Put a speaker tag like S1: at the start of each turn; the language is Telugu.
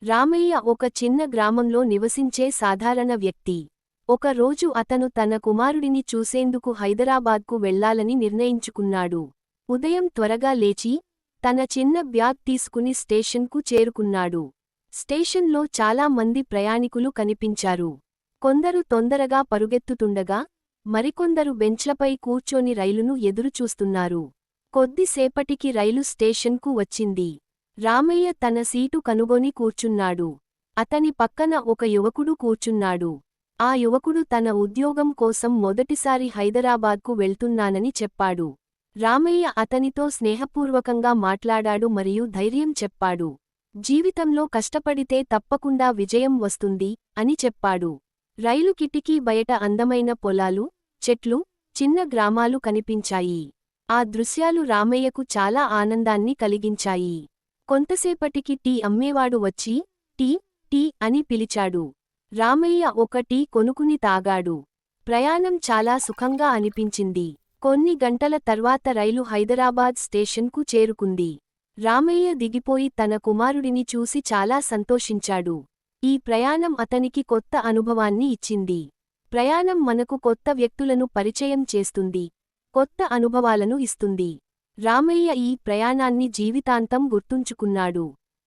S1: రామయ్య ఒక చిన్న గ్రామంలో నివసించే సాధారణ వ్యక్తి. ఒక రోజు అతను తన కుమారుడిని చూసేందుకు హైదరాబాద్కు వెళ్లాలని నిర్ణయించుకున్నాడు. ఉదయం త్వరగా లేచి, తన చిన్న బ్యాగ్ తీసుకుని స్టేషన్కు చేరుకున్నాడు. స్టేషన్లో చాలా మంది ప్రయాణికులు కనిపించారు. కొందరు తొందరగా పరుగెత్తుతుండగా, మరికొందరు బెంచ్లపై కూర్చొని రైలును ఎదురుచూస్తున్నారు. కొద్దిసేపటికి రైలు స్టేషన్కు వచ్చింది. రామయ్య తన సీటు కనుగొని కూర్చున్నాడు. అతని పక్కన ఒక యువకుడు కూర్చున్నాడు. ఆ యువకుడు తన ఉద్యోగం కోసం మొదటిసారి హైదరాబాద్కు వెళ్తున్నానని చెప్పాడు. రామయ్య అతనితో స్నేహపూర్వకంగా మాట్లాడాడు మరియు ధైర్యం చెప్పాడు. జీవితంలో కష్టపడితే తప్పకుండా విజయం వస్తుంది అని చెప్పాడు. రైలు కిటికీ బయట అందమైన పొలాలు, చెట్లు, చిన్న గ్రామాలు కనిపించాయి. ఆ దృశ్యాలు రామయ్యకు చాలా ఆనందాన్ని కలిగించాయి. కొంతసేపటికి టీ అమ్మేవాడు వచ్చి, టీ టీ అని పిలిచాడు. రామయ్య ఒక టీ కొనుకుని తాగాడు. ప్రయాణం చాలా సుఖంగా అనిపించింది. కొన్ని గంటల తర్వాత రైలు హైదరాబాద్ స్టేషన్కు చేరుకుంది. రామయ్య దిగిపోయి తన కుమారుడిని చూసి చాలా సంతోషించాడు. ఈ ప్రయాణం అతనికి కొత్త అనుభవాన్ని ఇచ్చింది. ప్రయాణం మనకు కొత్త వ్యక్తులను పరిచయం చేస్తుంది, కొత్త అనుభవాలను ఇస్తుంది. రామయ్య ఈ ప్రయాణాన్ని జీవితాంతం గుర్తుంచుకున్నాడు.